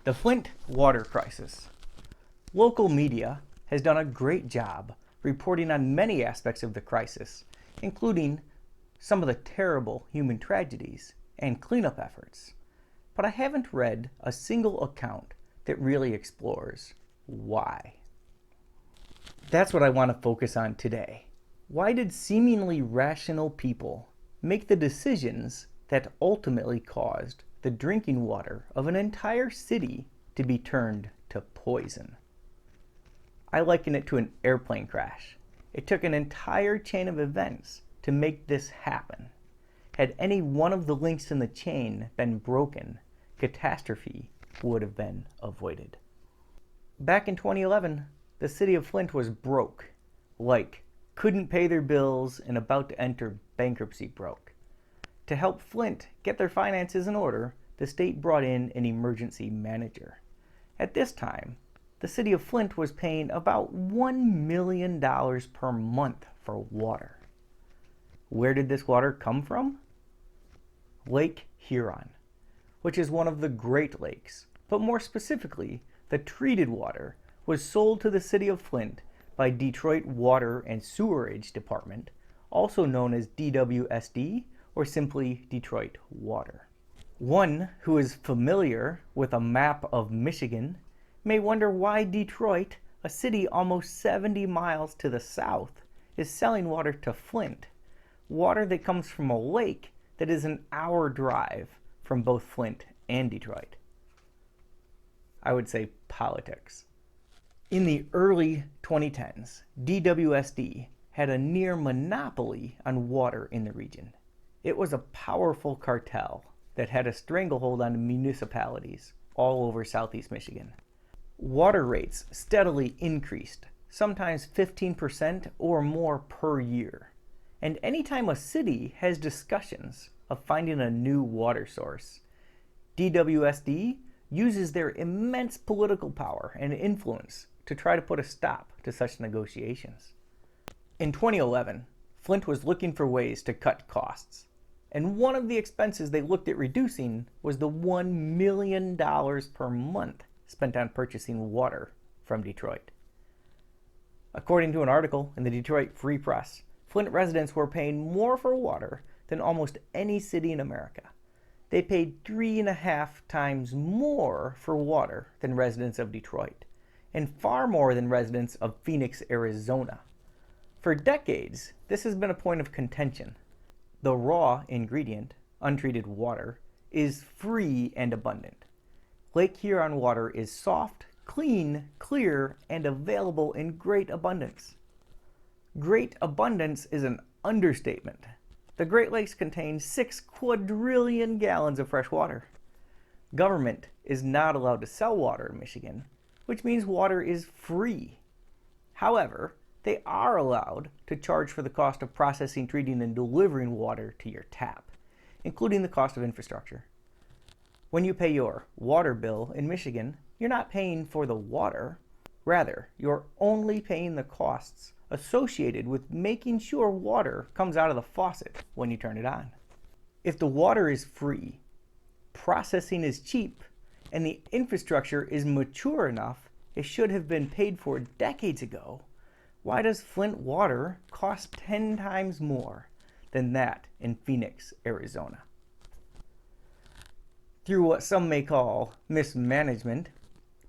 The Flint water crisis. Local media has done a great job reporting on many aspects of the crisis, including some of the terrible human tragedies and cleanup efforts. But I haven't read a single account that really explores why. That's what I want to focus on today. Why did seemingly rational people make the decisions that ultimately caused the drinking water of an entire city to be turned to poison? I liken it to an airplane crash. It took an entire chain of events to make this happen. Had any one of the links in the chain been broken, catastrophe would have been avoided. Back in 2011, the city of Flint was broke, like couldn't pay their bills and about to enter bankruptcy broke. To help Flint get their finances in order, the state brought in an emergency manager. At this time, the city of Flint was paying about $1 million per month for water. Where did this water come from? Lake Huron, which is one of the Great Lakes, but more specifically, the treated water was sold to the city of Flint by Detroit Water and Sewerage Department, also known as DWSD, or simply Detroit Water. One who is familiar with a map of Michigan may wonder why Detroit, a city almost 70 miles to the south, is selling water to Flint, water that comes from a lake that is an hour drive from both Flint and Detroit. I would say politics. In the early 2010s, DWSD had a near monopoly on water in the region. It was a powerful cartel that had a stranglehold on municipalities all over southeast Michigan. Water rates steadily increased, sometimes 15% or more per year. And anytime a city has discussions of finding a new water source, DWSD uses their immense political power and influence to try to put a stop to such negotiations. In 2011, Flint was looking for ways to cut costs, and one of the expenses they looked at reducing was the $1 million per month spent on purchasing water from Detroit. According to an article in the Detroit Free Press, Flint residents were paying more for water than almost any city in America. They paid 3.5 times more for water than residents of Detroit, and far more than residents of Phoenix, Arizona. For decades, this has been a point of contention. The raw ingredient, untreated water, is free and abundant. Lake Huron water is soft, clean, clear, and available in great abundance. Great abundance is an understatement. The Great Lakes contain 6 quadrillion gallons of fresh water. Government is not allowed to sell water in Michigan, which means water is free. However, they are allowed to charge for the cost of processing, treating, and delivering water to your tap, including the cost of infrastructure. When you pay your water bill in Michigan, you're not paying for the water. Rather, you're only paying the costs associated with making sure water comes out of the faucet when you turn it on. If the water is free, processing is cheap, and the infrastructure is mature enough it should have been paid for decades ago, why does Flint water cost 10 times more than that in Phoenix, Arizona? Through what some may call mismanagement,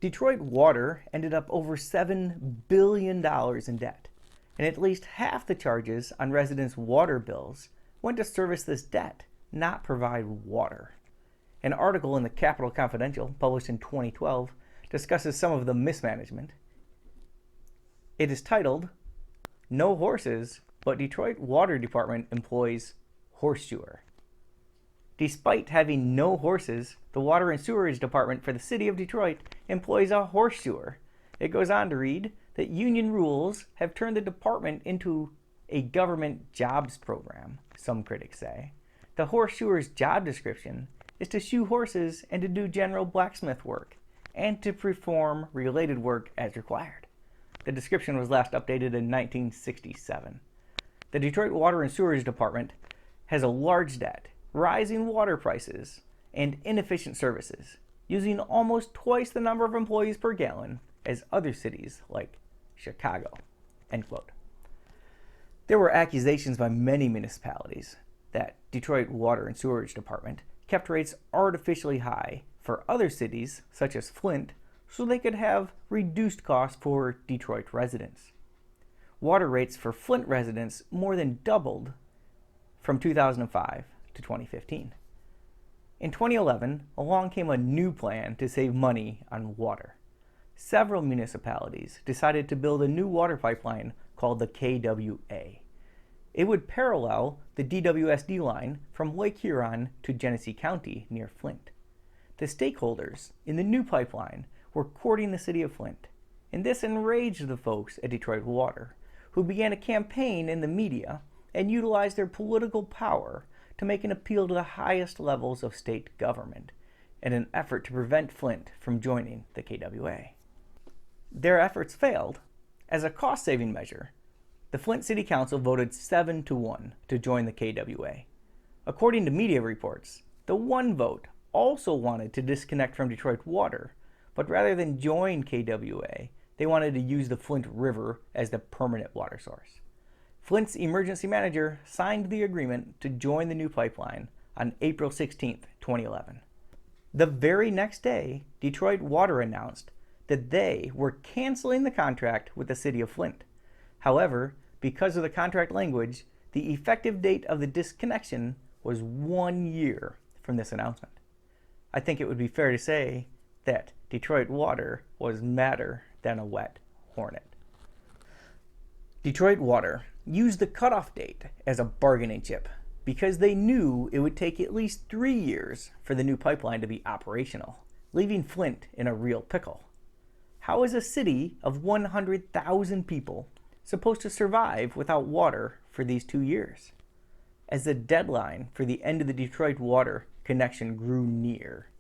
Detroit Water ended up over $7 billion in debt, and at least half the charges on residents' water bills went to service this debt, not provide water. An article in the Capital Confidential, published in 2012, discusses some of the mismanagement. It is titled, "No Horses, but Detroit Water Department Employs Horseshoer." Despite having no horses, the Water and Sewerage Department for the city of Detroit employs a horseshoer. It goes on to read that union rules have turned the department into a government jobs program, some critics say. The horseshoer's job description is to shoe horses and to do general blacksmith work, and to perform related work as required. The description was last updated in 1967. The Detroit Water and Sewerage Department has a large debt, rising water prices, and inefficient services. using almost twice the number of employees per gallon as other cities like Chicago, end quote. There were accusations by many municipalities that Detroit Water and Sewerage Department kept rates artificially high for other cities, such as Flint, so they could have reduced costs for Detroit residents. Water rates for Flint residents more than doubled from 2005 to 2015. In 2011, along came a new plan to save money on water. Several municipalities decided to build a new water pipeline called the KWA. It would parallel the DWSD line from Lake Huron to Genesee County near Flint. The stakeholders in the new pipeline were courting the city of Flint, and this enraged the folks at Detroit Water, who began a campaign in the media and utilized their political power to make an appeal to the highest levels of state government in an effort to prevent Flint from joining the KWA. Their efforts failed. As a cost-saving measure, the Flint City Council voted 7-1 to join the KWA. According to media reports, the one vote also wanted to disconnect from Detroit Water, but rather than join KWA, they wanted to use the Flint River as the permanent water source. Flint's emergency manager signed the agreement to join the new pipeline on April 16, 2011. The very next day, Detroit Water announced that they were canceling the contract with the city of Flint. However, because of the contract language, the effective date of the disconnection was 1 year from this announcement. I think it would be fair to say that Detroit Water was madder than a wet hornet. Detroit Water used the cutoff date as a bargaining chip because they knew it would take at least 3 years for the new pipeline to be operational, leaving Flint in a real pickle. How is a city of 100,000 people supposed to survive without water for these 2 years? As the deadline for the end of the Detroit Water connection grew near,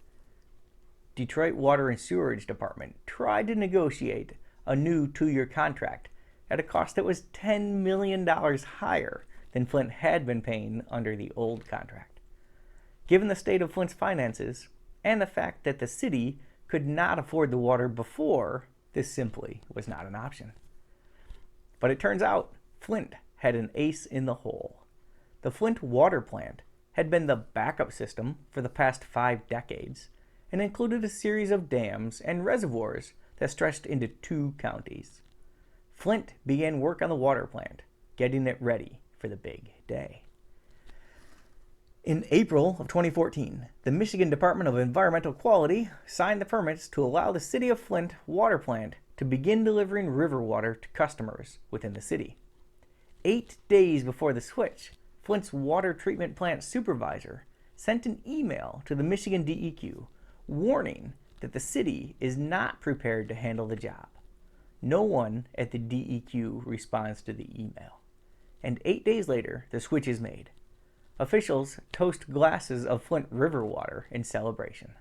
Detroit Water and Sewerage Department tried to negotiate a new 2-year contract at a cost that was $10 million higher than Flint had been paying under the old contract. Given the state of Flint's finances and the fact that the city could not afford the water before, this simply was not an option. But it turns out Flint had an ace in the hole. The Flint water plant had been the backup system for the past 5 decades and included a series of dams and reservoirs that stretched into 2 counties. Flint began work on the water plant, getting it ready for the big day. In April of 2014, the Michigan Department of Environmental Quality signed the permits to allow the City of Flint water plant to begin delivering river water to customers within the city. 8 days before the switch, Flint's water treatment plant supervisor sent an email to the Michigan DEQ warning that the city is not prepared to handle the job. No one at the DEQ responds to the email. And 8 days later, the switch is made. Officials toast glasses of Flint River water in celebration.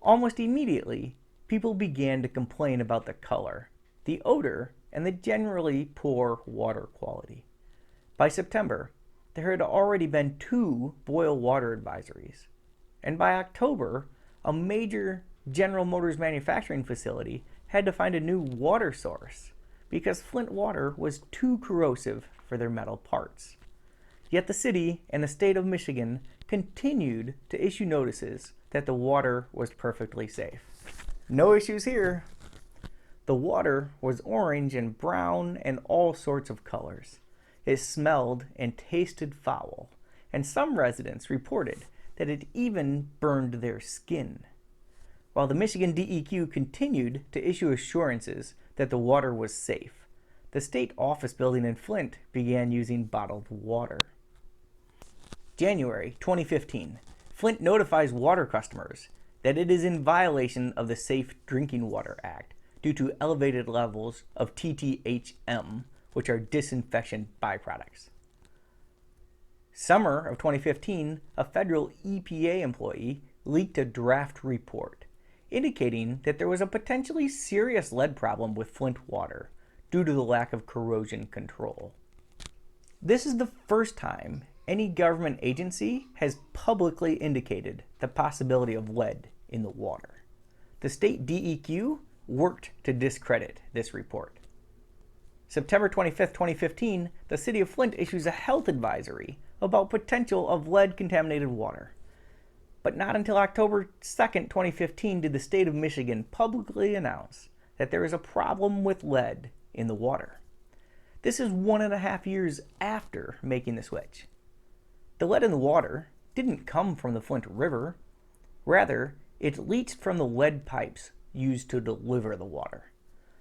Almost immediately, people began to complain about the color, the odor, and the generally poor water quality. By September, there had already been 2 boil water advisories. And by October, a major General Motors manufacturing facility had to find a new water source because Flint water was too corrosive for their metal parts. Yet the city and the state of Michigan continued to issue notices that the water was perfectly safe. No issues here. The water was orange and brown and all sorts of colors. It smelled and tasted foul, and some residents reported that it even burned their skin. While the Michigan DEQ continued to issue assurances that the water was safe, the state office building in Flint began using bottled water. January 2015, Flint notifies water customers that it is in violation of the Safe Drinking Water Act due to elevated levels of TTHM, which are disinfection byproducts. Summer of 2015, a federal EPA employee leaked a draft report indicating that there was a potentially serious lead problem with Flint water due to the lack of corrosion control. This is the first time any government agency has publicly indicated the possibility of lead in the water. The state DEQ worked to discredit this report. September 25, 2015, the city of Flint issues a health advisory about potential of lead-contaminated water. But not until October 2, 2015 did the state of Michigan publicly announce that there is a problem with lead in the water. This is 1.5 years after making the switch. The lead in the water didn't come from the Flint River. Rather, it leached from the lead pipes used to deliver the water.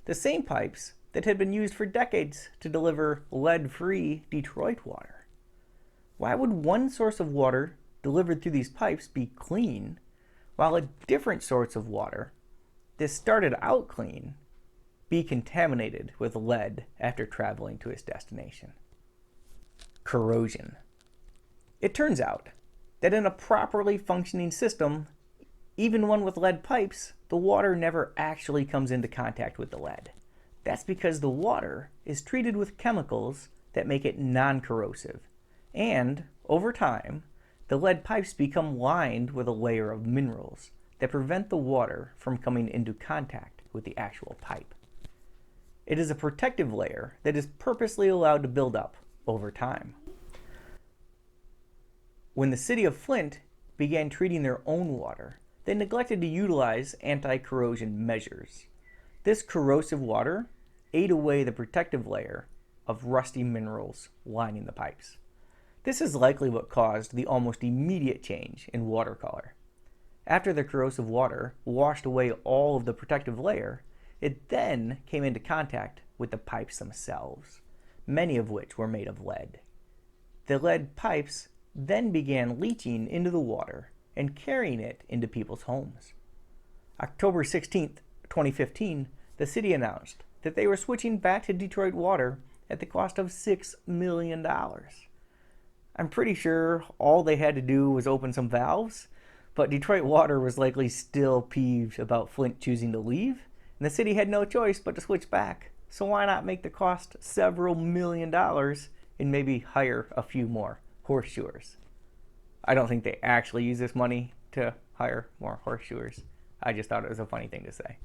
The same pipes that had been used for decades to deliver lead-free Detroit water. Why would one source of water delivered through these pipes be clean, while a different source of water that started out clean be contaminated with lead after traveling to its destination? Corrosion. It turns out that in a properly functioning system, even one with lead pipes, the water never actually comes into contact with the lead. That's because the water is treated with chemicals that make it non-corrosive, and over time, the lead pipes become lined with a layer of minerals that prevent the water from coming into contact with the actual pipe. It is a protective layer that is purposely allowed to build up over time. When the city of Flint began treating their own water, they neglected to utilize anti-corrosion measures. This corrosive water ate away the protective layer of rusty minerals lining the pipes. This is likely what caused the almost immediate change in water color. After the corrosive water washed away all of the protective layer, it then came into contact with the pipes themselves, many of which were made of lead. The lead pipes then began leaching into the water and carrying it into people's homes. October 16, 2015, the city announced that they were switching back to Detroit water at the cost of $6 million. I'm pretty sure all they had to do was open some valves, but Detroit Water was likely still peeved about Flint choosing to leave, and the city had no choice but to switch back. So why not make the cost several $millions and maybe hire a few more horseshoers? I don't think they actually use this money to hire more horseshoers. I just thought it was a funny thing to say.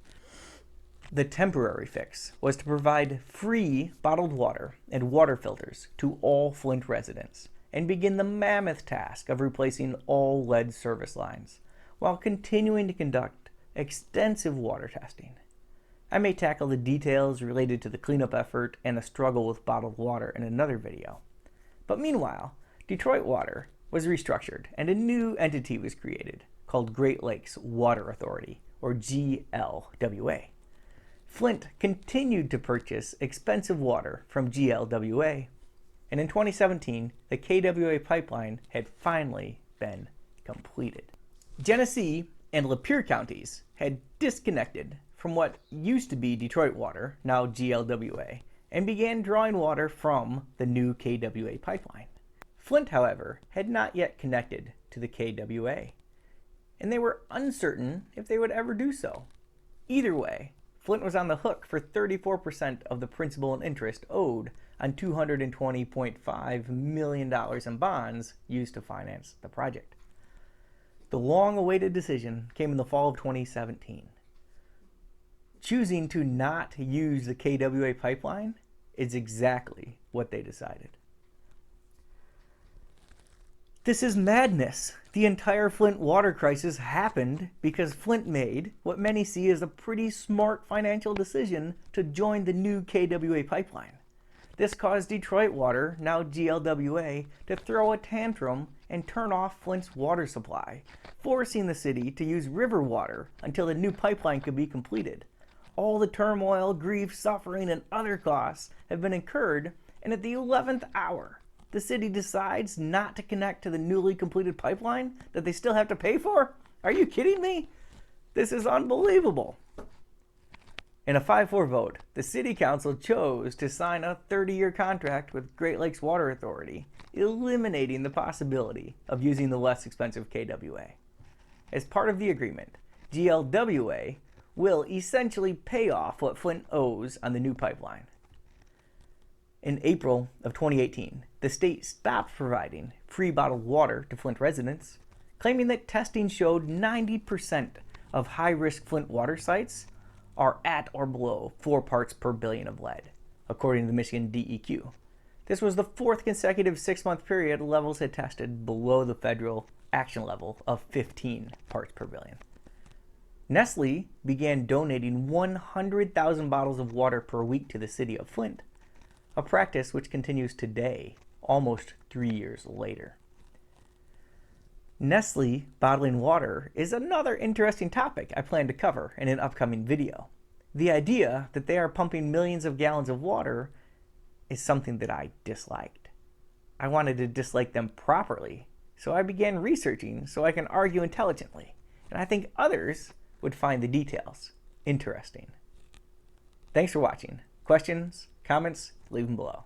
The temporary fix was to provide free bottled water and water filters to all Flint residents and begin the mammoth task of replacing all lead service lines while continuing to conduct extensive water testing. I may tackle the details related to the cleanup effort and the struggle with bottled water in another video. But meanwhile, Detroit Water was restructured and a new entity was created called Great Lakes Water Authority, or GLWA. Flint continued to purchase expensive water from GLWA, and in 2017, the KWA pipeline had finally been completed. Genesee and Lapeer counties had disconnected from what used to be Detroit Water, now GLWA, and began drawing water from the new KWA pipeline. Flint, however, had not yet connected to the KWA, and they were uncertain if they would ever do so. Either way, Flint was on the hook for 34% of the principal and interest owed on $220.5 million in bonds used to finance the project. The long-awaited decision came in the fall of 2017. Choosing to not use the KWA pipeline is exactly what they decided. This is madness. The entire Flint water crisis happened because Flint made what many see as a pretty smart financial decision to join the new KWA pipeline. This caused Detroit Water, now GLWA, to throw a tantrum and turn off Flint's water supply, forcing the city to use river water until the new pipeline could be completed. All the turmoil, grief, suffering, and other costs have been incurred, and at the 11th hour, the city decides not to connect to the newly completed pipeline that they still have to pay for? Are you kidding me? This is unbelievable. In a 5-4 vote, the city council chose to sign a 30-year contract with Great Lakes Water Authority, eliminating the possibility of using the less expensive KWA. As part of the agreement, GLWA will essentially pay off what Flint owes on the new pipeline. In April of 2018, the state stopped providing free bottled water to Flint residents, claiming that testing showed 90% of high-risk Flint water sites are at or below 4 parts per billion of lead, according to the Michigan DEQ. This was the 4th consecutive 6-month period levels had tested below the federal action level of 15 parts per billion. Nestle began donating 100,000 bottles of water per week to the city of Flint, a practice which continues today, almost 3 years later. Nestle bottling water is another interesting topic I plan to cover in an upcoming video. The idea that they are pumping millions of gallons of water is something that I disliked. I wanted to dislike them properly, so I began researching so I can argue intelligently, and I think others would find the details interesting. Thanks for watching. Questions, comments, leave them below.